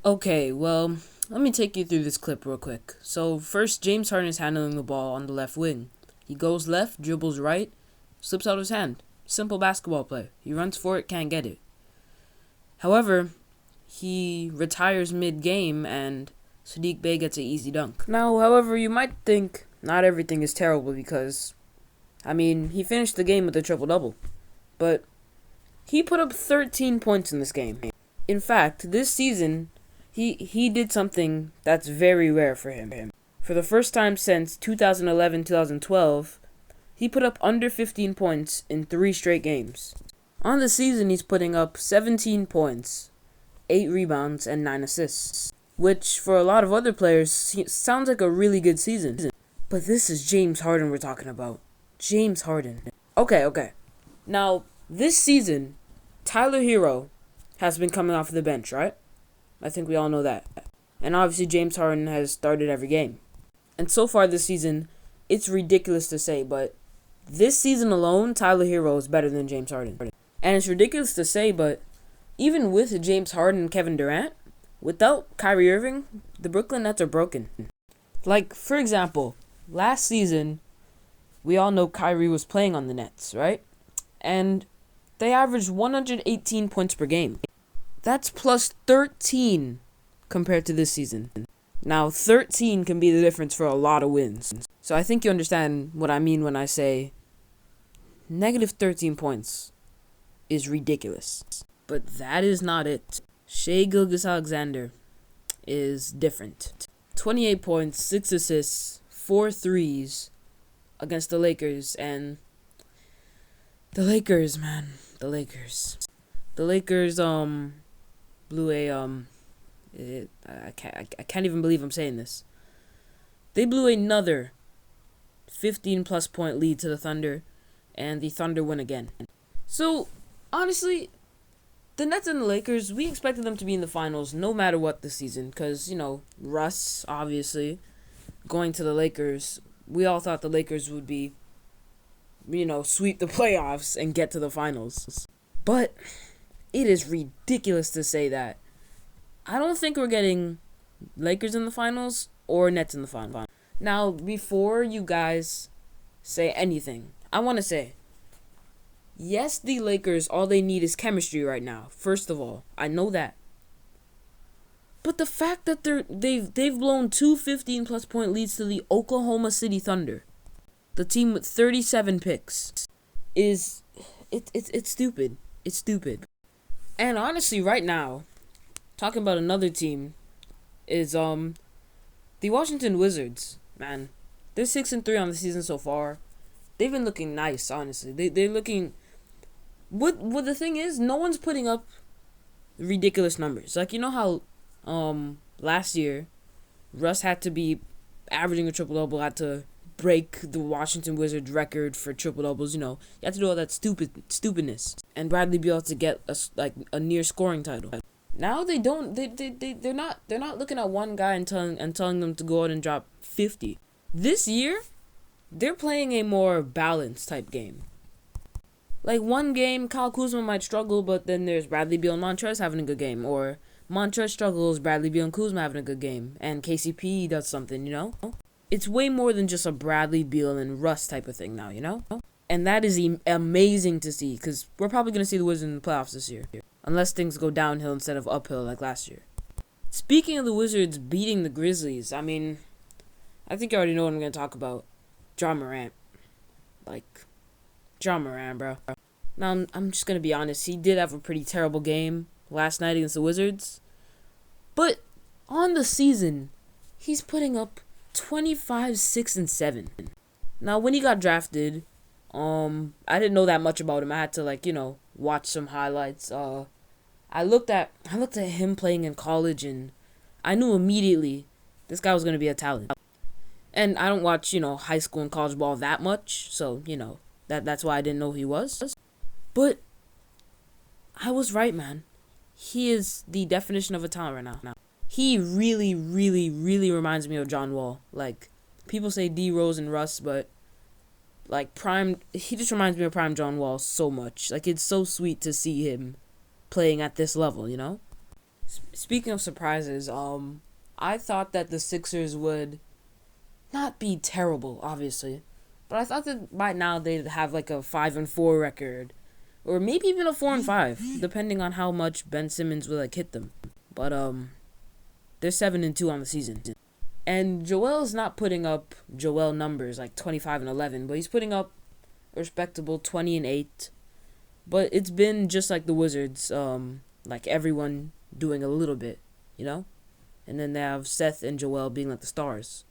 Okay, well, let me take you through this clip real quick. So, first, James Harden is handling the ball on the left wing. He goes left, dribbles right, slips out his hand. Simple basketball play. He runs for it, can't get it. However, he retires mid-game and Sadiq Bey gets an easy dunk. Now, however, you might think not everything is terrible because, he finished the game with a triple-double. But he put up 13 points in this game. In fact, this season, he did something that's very rare for him. For the first time since 2011-2012, he put up under 15 points in 3 straight games. On the season, he's putting up 17 points, 8 rebounds, and 9 assists, which for a lot of other players sounds like a really good season. But this is James Harden we're talking about. James Harden. Okay. Now, this season, Tyler Hero has been coming off the bench, right? I think we all know that. And obviously James Harden has started every game. And so far this season, it's ridiculous to say, but this season alone, Tyler Hero is better than James Harden. And it's ridiculous to say, but even with James Harden and Kevin Durant, without Kyrie Irving, the Brooklyn Nets are broken. Like, for example, last season, we all know Kyrie was playing on the Nets, right? And they averaged 118 points per game. That's plus 13 compared to this season. Now, 13 can be the difference for a lot of wins. So I think you understand what I mean when I say negative 13 points is ridiculous. But that is not it. Shai Gilgeous-Alexander is different. 28 points, 6 assists, 4 threes against the Lakers. And the Lakers, man. The Lakers blew a I can't even believe I'm saying this. They blew another 15 plus point lead to the Thunder, and the Thunder win again. So honestly, the Nets and the Lakers, we expected them to be in the finals no matter what this season, because Russ obviously going to the Lakers. We all thought the Lakers would be sweep the playoffs and get to the finals. But it is ridiculous to say that. I don't think we're getting Lakers in the finals or Nets in the finals. Now, before you guys say anything, I want to say, yes, the Lakers, all they need is chemistry right now. First of all, I know that. But the fact that they've blown 2 15-plus point leads to the Oklahoma City Thunder, the team with 37 picks, it's stupid. It's stupid. And honestly, right now, talking about another team is the Washington Wizards. Man, they're 6-3 on the season so far. They've been looking nice, honestly. They're looking. What the thing is, no one's putting up ridiculous numbers. Like, you know how last year Russ had to be averaging a triple-double, had to break the Washington Wizards record for triple-doubles, you had to do all that stupidness. And Bradley Beal had to get a near scoring title. Now they're not looking at one guy and telling them to go out and drop 50. This year, they're playing a more balanced type game. Like one game, Kyle Kuzma might struggle, but then there's Bradley Beal and Montrezl having a good game, or Montrezl struggles, Bradley Beal and Kuzma having a good game, and KCP does something, It's way more than just a Bradley Beal and Russ type of thing now, And that is amazing to see, because we're probably going to see the Wizards in the playoffs this year, unless things go downhill instead of uphill like last year. Speaking of the Wizards beating the Grizzlies, I think you already know what I'm going to talk about. Ja Morant. Ja Morant, bro. Now, I'm just going to be honest. He did have a pretty terrible game last night against the Wizards. But on the season, he's putting up 25, 6, and 7. Now, when he got drafted, I didn't know that much about him. I had to, watch some highlights. I looked at him playing in college, and I knew immediately this guy was going to be a talent. And I don't watch, high school and college ball that much, so, that's why I didn't know who he was. But I was right, man. He is the definition of a talent right now. He really, really, really reminds me of John Wall. Like, people say D Rose and Russ, but he just reminds me of prime John Wall so much. Like, it's so sweet to see him playing at this level, Speaking of surprises, I thought that the Sixers would not be terrible, obviously, but I thought that by now they'd have like a 5-4 record, or maybe even a 4-5, depending on how much Ben Simmons will like hit them. But they're 7-2 on the season, and Joel's not putting up Joel numbers like 25-11, but he's putting up a respectable 20-8. But it's been just like the Wizards, like everyone doing a little bit, you know? And then they have Seth and Joel being like the stars.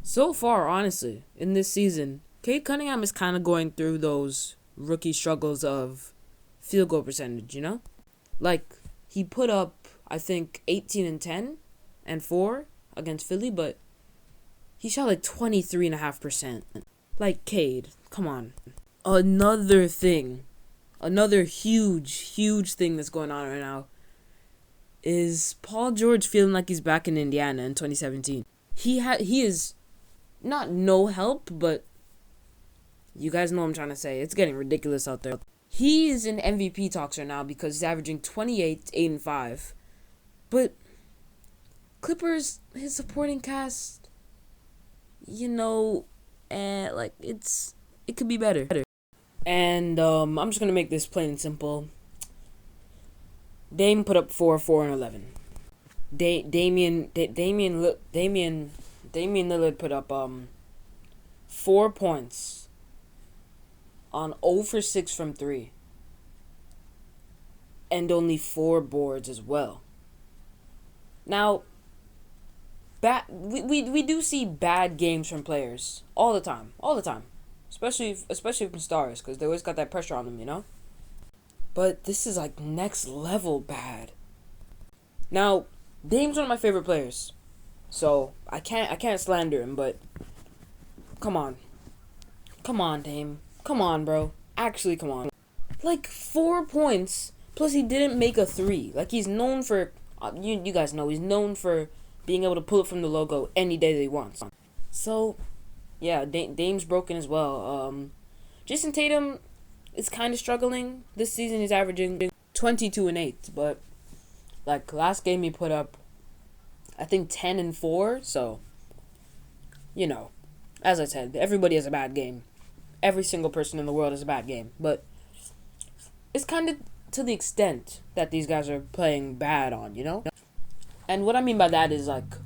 So far, honestly, in this season, Cade Cunningham is kind of going through those rookie struggles of field goal percentage, you know? Like, he put up, I think, 18-10 and 4 against Philly, but he shot like 23.5%. Like, Cade, come on. Another huge thing that's going on right now is Paul George feeling like he's back in Indiana in 2017. He is not no help, but you guys know what I'm trying to say. It's getting ridiculous out there. He is in MVP talks right now because he's averaging 28, 8, and 5. But Clippers, his supporting cast, you know, it could be better. And I'm just gonna make this plain and simple. Dame put up 4, 4, and 11. Damian Lillard put up 4 points on 0 for 6 from 3, and only 4 boards as well. Now, we do see bad games from players all the time, especially from stars, because they always got that pressure on them, you know. But this is like next level bad. Now, Dame's one of my favorite players, so I can't slander him. But come on, Dame, come on, bro. Actually, come on. Like 4 points plus he didn't make a 3. Like he's known for you guys know he's known for being able to pull it from the logo any day that he wants. So yeah, Dame's broken as well. Jason Tatum is kind of struggling this season. He's averaging 22 and 8, but like last game he put up, I think 10 and 4. So, you know, as I said, everybody has a bad game. Every single person in the world has a bad game, but it's kind of to the extent that these guys are playing bad on, you know. And what I mean by that is like,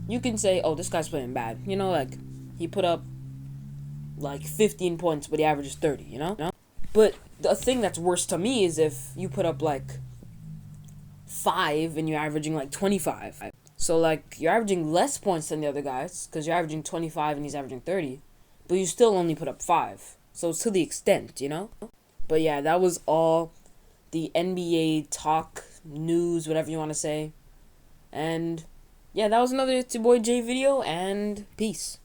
you can say, oh, this guy's playing bad, you know, like he put up like 15 points, but he averages 30, you know? But the thing that's worse to me is if you put up like 5 and you're averaging like 25. So like you're averaging less points than the other guys because you're averaging 25 and he's averaging 30, but you still only put up 5. So it's to the extent, you know? But yeah, that was all the NBA talk, news, whatever you want to say. And yeah, that was another It's Your Boy J video, and peace.